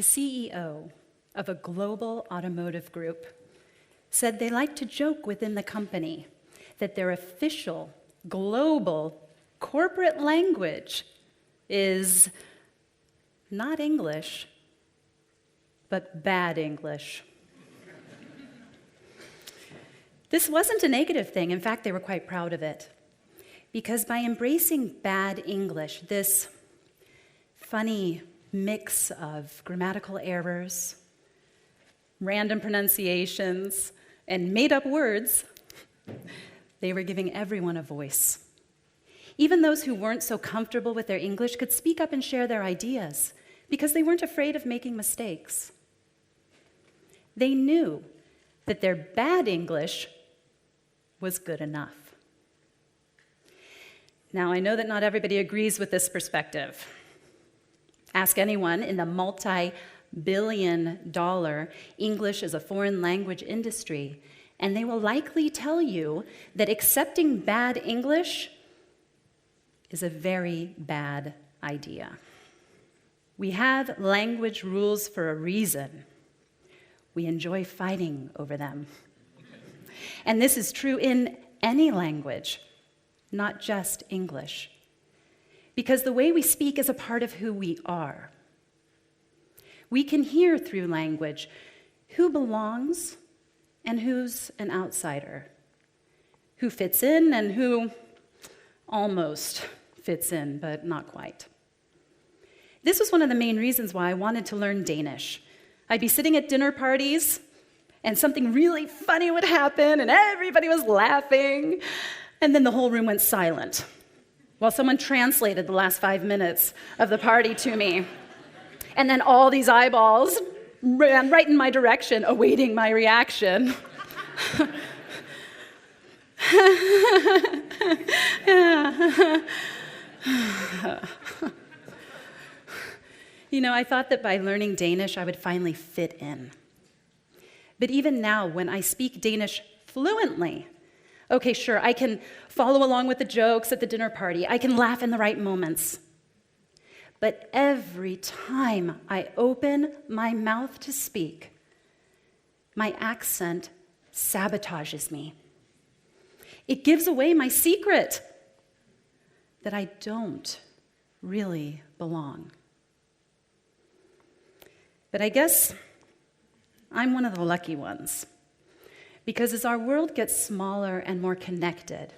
The CEO of a global automotive group said they like to joke within the company that their official, global, corporate language is not English, but bad English. This wasn't a negative thing. In fact, they were quite proud of it. Because by embracing bad English, this funny mix of grammatical errors, random pronunciations, and made-up words, they were giving everyone a voice. Even those who weren't so comfortable with their English could speak up and share their ideas because they weren't afraid of making mistakes. They knew that their bad English was good enough. Now, I know that not everybody agrees with this perspective. Ask anyone in the multi-billion-dollar English as a foreign language industry, and they will likely tell you that accepting bad English is a very bad idea. We have language rules for a reason. We enjoy fighting over them. And this is true in any language, not just English. Because the way we speak is a part of who we are. We can hear through language who belongs and who's an outsider, who fits in and who almost fits in, but not quite. This was one of the main reasons why I wanted to learn Danish. I'd be sitting at dinner parties, and something really funny would happen, and everybody was laughing, and then the whole room went silent while someone translated the last 5 minutes of the party to me. And then all these eyeballs ran right in my direction, awaiting my reaction. You know, I thought that by learning Danish, I would finally fit in. But even now, when I speak Danish fluently, okay, sure, I can follow along with the jokes at the dinner party. I can laugh in the right moments. But every time I open my mouth to speak, my accent sabotages me. It gives away my secret that I don't really belong. But I guess I'm one of the lucky ones, because as our world gets smaller and more connected,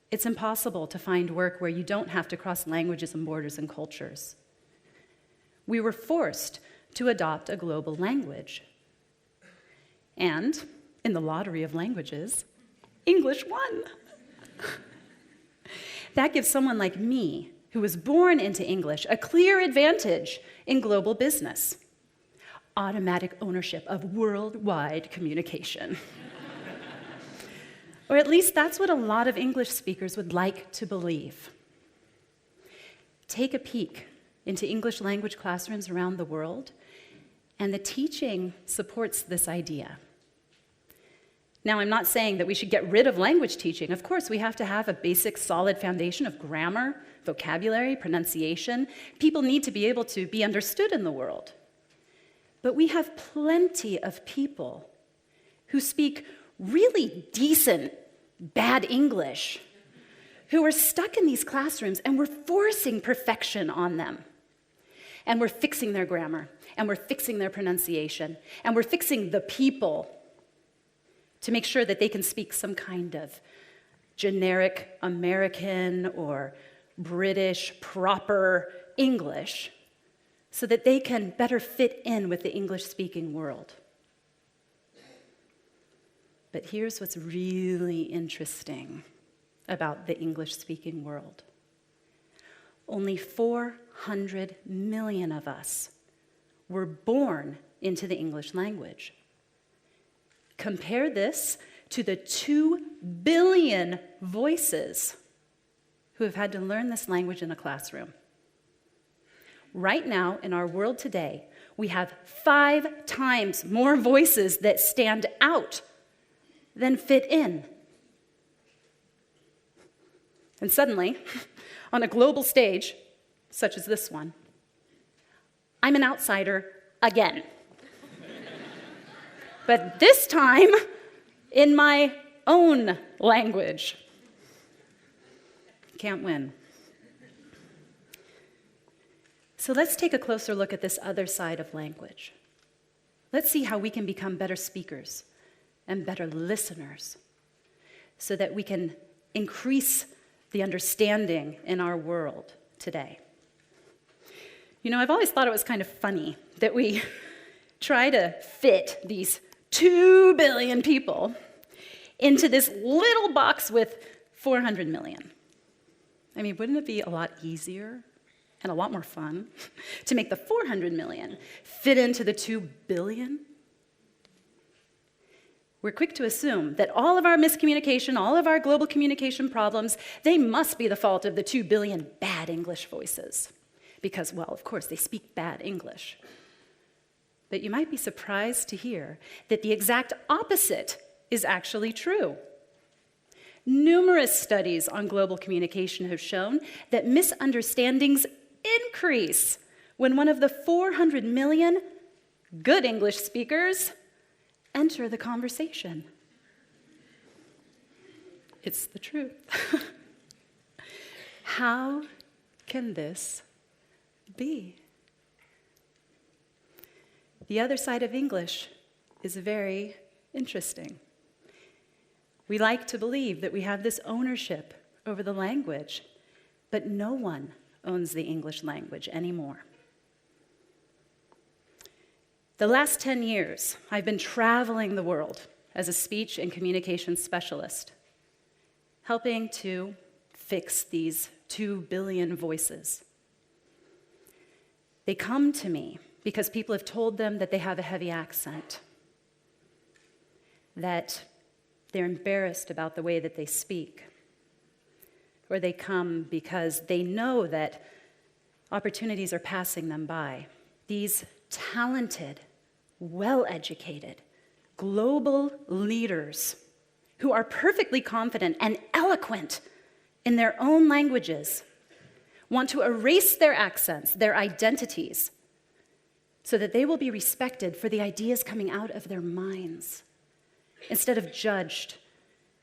it's impossible to find work where you don't have to cross languages and borders and cultures. We were forced to adopt a global language. And in the lottery of languages, English won. That gives someone like me, who was born into English, a clear advantage in global business. Automatic ownership of worldwide communication. Or at least that's what a lot of English speakers would like to believe. Take a peek into English language classrooms around the world, and the teaching supports this idea. Now, I'm not saying that we should get rid of language teaching. Of course, we have to have a basic, solid foundation of grammar, vocabulary, pronunciation. People need to be able to be understood in the world. But we have plenty of people who speak really decent, bad English, who are stuck in these classrooms, and we're forcing perfection on them. And we're fixing their grammar, and we're fixing their pronunciation, and we're fixing the people to make sure that they can speak some kind of generic American or British proper English, so that they can better fit in with the English-speaking world. But here's what's really interesting about the English-speaking world. Only 400 million of us were born into the English language. Compare this to the 2 billion voices who have had to learn this language in a classroom. Right now, in our world today, we have 5 times more voices that stand out than fit in. And suddenly, on a global stage, such as this one, I'm an outsider again. But this time in my own language. Can't win. So let's take a closer look at this other side of language. Let's see how we can become better speakers and better listeners so that we can increase the understanding in our world today. You know, I've always thought it was kind of funny that we try to fit these 2 billion people into this little box with 400 million. I mean, wouldn't it be a lot easier and a lot more fun to make the 400 million fit into the 2 billion? We're quick to assume that all of our miscommunication, all of our global communication problems, they must be the fault of the 2 billion bad English voices. Because, well, of course, they speak bad English. But you might be surprised to hear that the exact opposite is actually true. Numerous studies on global communication have shown that misunderstandings increase when one of the 400 million good English speakers enter the conversation. It's the truth. How can this be? The other side of English is very interesting. We like to believe that we have this ownership over the language, but no one owns the English language anymore. The last 10 years, I've been traveling the world as a speech and communication specialist, helping to fix these 2 billion voices. They come to me because people have told them that they have a heavy accent, that they're embarrassed about the way that they speak, or they come because they know that opportunities are passing them by. These talented, well-educated, global leaders who are perfectly confident and eloquent in their own languages want to erase their accents, their identities, so that they will be respected for the ideas coming out of their minds, instead of judged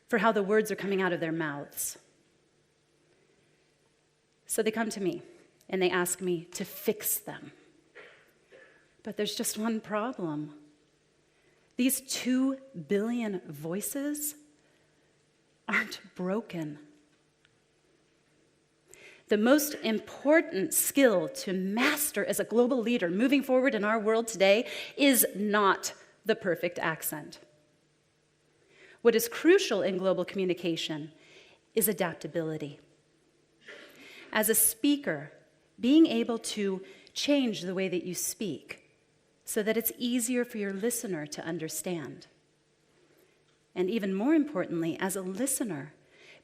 for how the words are coming out of their mouths. So they come to me, and they ask me to fix them. But there's just one problem. These 2 billion voices aren't broken. The most important skill to master as a global leader moving forward in our world today is not the perfect accent. What is crucial in global communication is adaptability. As a speaker, being able to change the way that you speak so that it's easier for your listener to understand. And even more importantly, as a listener,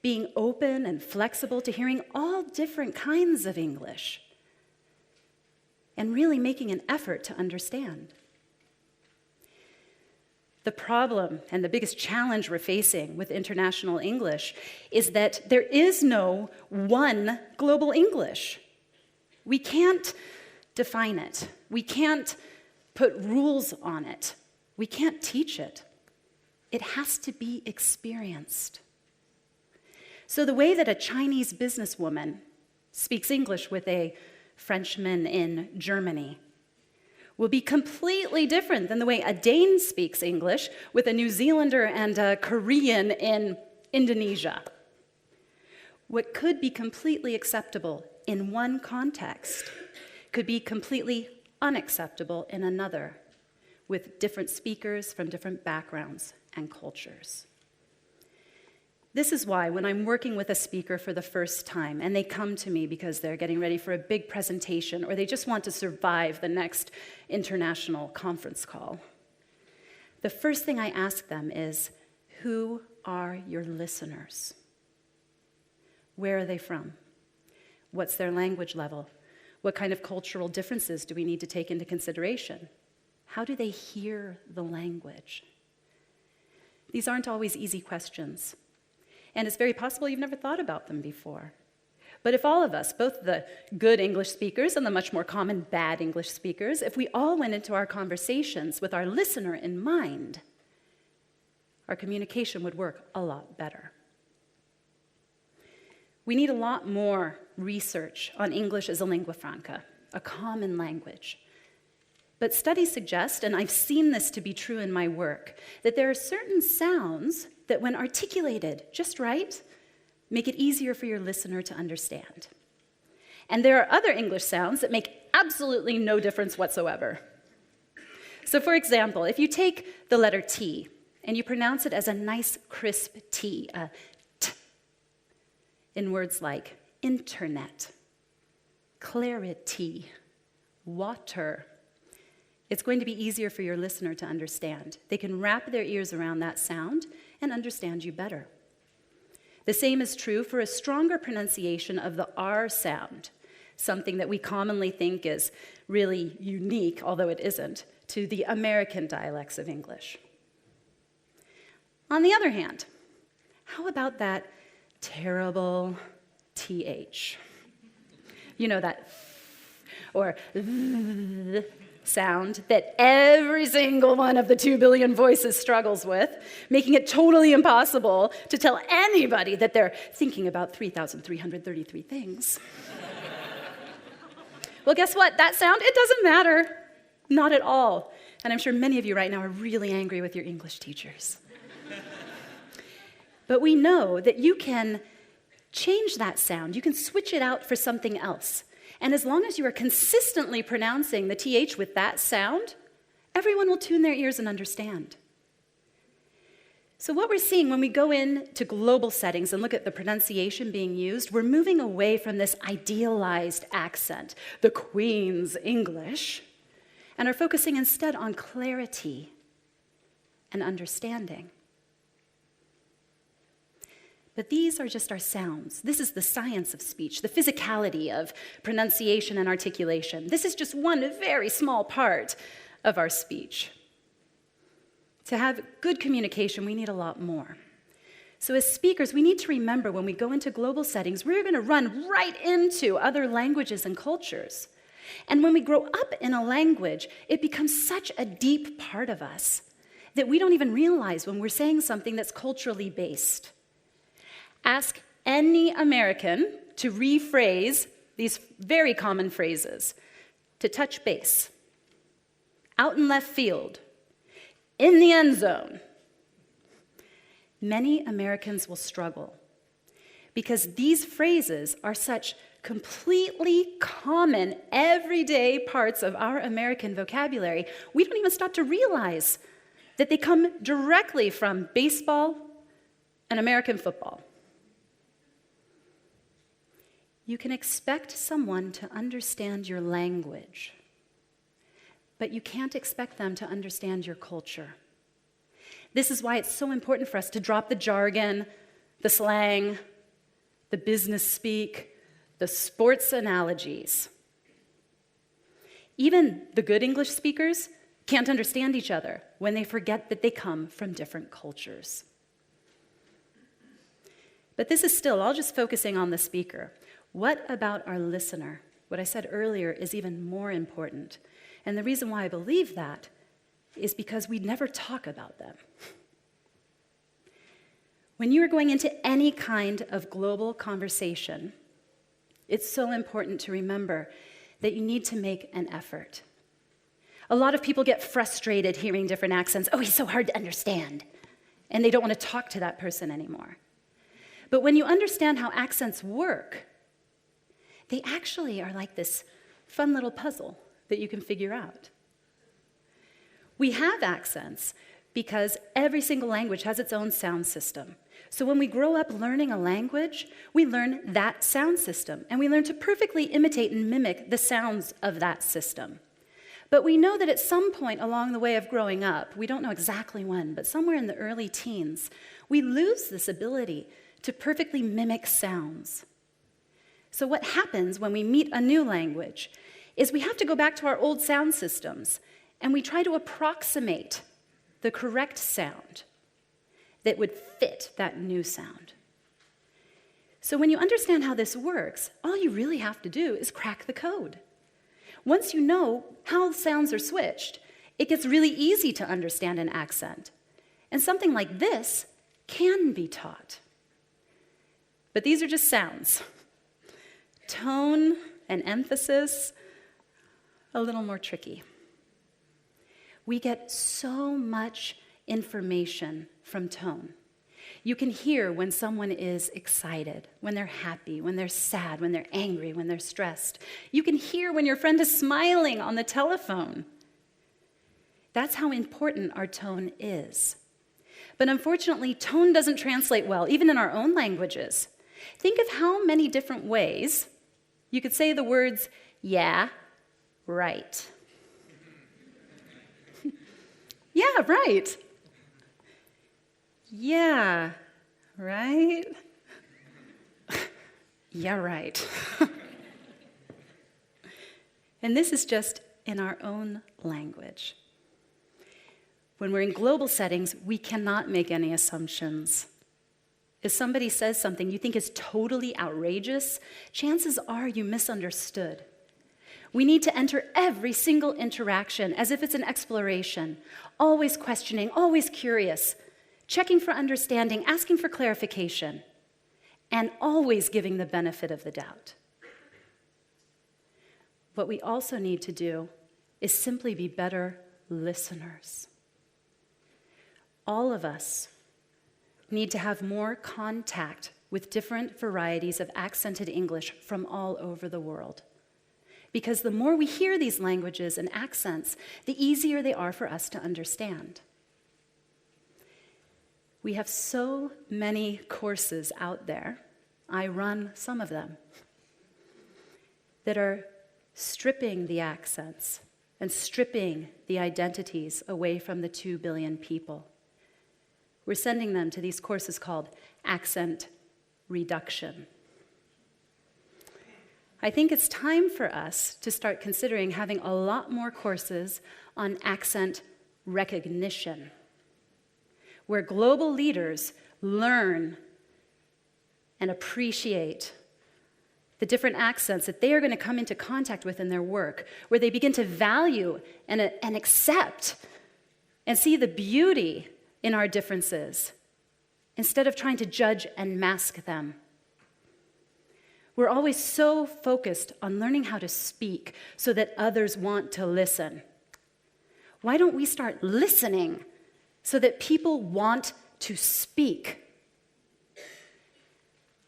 being open and flexible to hearing all different kinds of English and really making an effort to understand. The problem and the biggest challenge we're facing with international English is that there is no one global English. We can't define it. We can't put rules on it. We can't teach it. It has to be experienced. So the way that a Chinese businesswoman speaks English with a Frenchman in Germany will be completely different than the way a Dane speaks English with a New Zealander and a Korean in Indonesia. What could be completely acceptable in one context could be completely unacceptable in another, with different speakers from different backgrounds and cultures. This is why when I'm working with a speaker for the first time and they come to me because they're getting ready for a big presentation or they just want to survive the next international conference call, the first thing I ask them is, who are your listeners? Where are they from? What's their language level? What kind of cultural differences do we need to take into consideration? How do they hear the language? These aren't always easy questions. And it's very possible you've never thought about them before. But if all of us, both the good English speakers and the much more common bad English speakers, if we all went into our conversations with our listener in mind, our communication would work a lot better. We need a lot more research on English as a lingua franca, a common language. But studies suggest, and I've seen this to be true in my work, that there are certain sounds that when articulated just right, make it easier for your listener to understand. And there are other English sounds that make absolutely no difference whatsoever. So for example, if you take the letter T and you pronounce it as a nice crisp T, a T, in words like internet, clarity, water, it's going to be easier for your listener to understand. They can wrap their ears around that sound and understand you better. The same is true for a stronger pronunciation of the R sound, something that we commonly think is really unique, although it isn't, to the American dialects of English. On the other hand, how about that terrible TH? You know, that or sound that every single one of the 2 billion voices struggles with, making it totally impossible to tell anybody that they're thinking about 3,333 things. Well, guess what? That sound, it doesn't matter. Not at all. And I'm sure many of you right now are really angry with your English teachers. But we know that you can change that sound. You can switch it out for something else. And as long as you are consistently pronouncing the TH with that sound, everyone will tune their ears and understand. So what we're seeing when we go into global settings and look at the pronunciation being used, we're moving away from this idealized accent, the Queen's English, and are focusing instead on clarity and understanding. But these are just our sounds. This is the science of speech, the physicality of pronunciation and articulation. This is just one very small part of our speech. To have good communication, we need a lot more. So as speakers, we need to remember when we go into global settings, we're going to run right into other languages and cultures. And when we grow up in a language, it becomes such a deep part of us that we don't even realize when we're saying something that's culturally based. Ask any American to rephrase these very common phrases. To touch base, out in left field, in the end zone. Many Americans will struggle because these phrases are such completely common, everyday parts of our American vocabulary. We don't even stop to realize that they come directly from baseball and American football. You can expect someone to understand your language, but you can't expect them to understand your culture. This is why it's so important for us to drop the jargon, the slang, the business speak, the sports analogies. Even the good English speakers can't understand each other when they forget that they come from different cultures. But this is still all just focusing on the speaker. What about our listener? What I said earlier is even more important. And the reason why I believe that is because we never talk about them. When you are going into any kind of global conversation, it's so important to remember that you need to make an effort. A lot of people get frustrated hearing different accents. Oh, he's so hard to understand. And they don't want to talk to that person anymore. But when you understand how accents work, they actually are like this fun little puzzle that you can figure out. We have accents because every single language has its own sound system. So when we grow up learning a language, we learn that sound system, and we learn to perfectly imitate and mimic the sounds of that system. But we know that at some point along the way of growing up, we don't know exactly when, but somewhere in the early teens, we lose this ability to perfectly mimic sounds. So what happens when we meet a new language is we have to go back to our old sound systems, and we try to approximate the correct sound that would fit that new sound. So when you understand how this works, all you really have to do is crack the code. Once you know how sounds are switched, it gets really easy to understand an accent. And something like this can be taught. But these are just sounds. Tone and emphasis, a little more tricky. We get so much information from tone. You can hear when someone is excited, when they're happy, when they're sad, when they're angry, when they're stressed. You can hear when your friend is smiling on the telephone. That's how important our tone is. But unfortunately, tone doesn't translate well, even in our own languages. Think of how many different ways you could say the words, yeah, right. Yeah, right. Yeah, right? Yeah, right. And this is just in our own language. When we're in global settings, we cannot make any assumptions. If somebody says something you think is totally outrageous, chances are you misunderstood. We need to enter every single interaction as if it's an exploration, always questioning, always curious, checking for understanding, asking for clarification, and always giving the benefit of the doubt. What we also need to do is simply be better listeners. All of us need to have more contact with different varieties of accented English from all over the world. Because the more we hear these languages and accents, the easier they are for us to understand. We have so many courses out there, I run some of them, that are stripping the accents and stripping the identities away from the 2 billion people. We're sending them to these courses called accent reduction. I think it's time for us to start considering having a lot more courses on accent recognition, where global leaders learn and appreciate the different accents that they are going to come into contact with in their work, where they begin to value and accept and see the beauty in our differences instead of trying to judge and mask them. We're always so focused on learning how to speak so that others want to listen. Why don't we start listening so that people want to speak?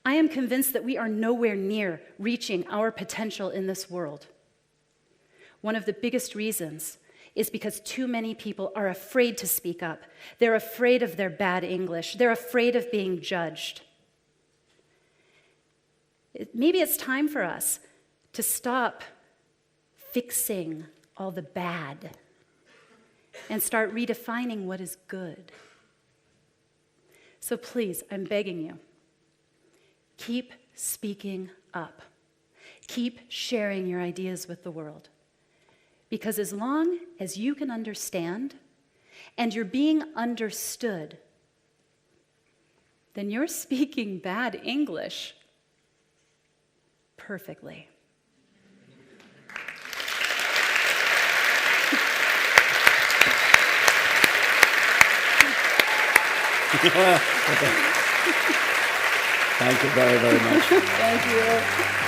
I am convinced that we are nowhere near reaching our potential in this world. One of the biggest reasons is because too many people are afraid to speak up. They're afraid of their bad English. They're afraid of being judged. Maybe it's time for us to stop fixing all the bad and start redefining what is good. So please, I'm begging you, keep speaking up. Keep sharing your ideas with the world. Because as long as you can understand and you're being understood, then you're speaking bad English perfectly. Thank you very, very much. Thank you.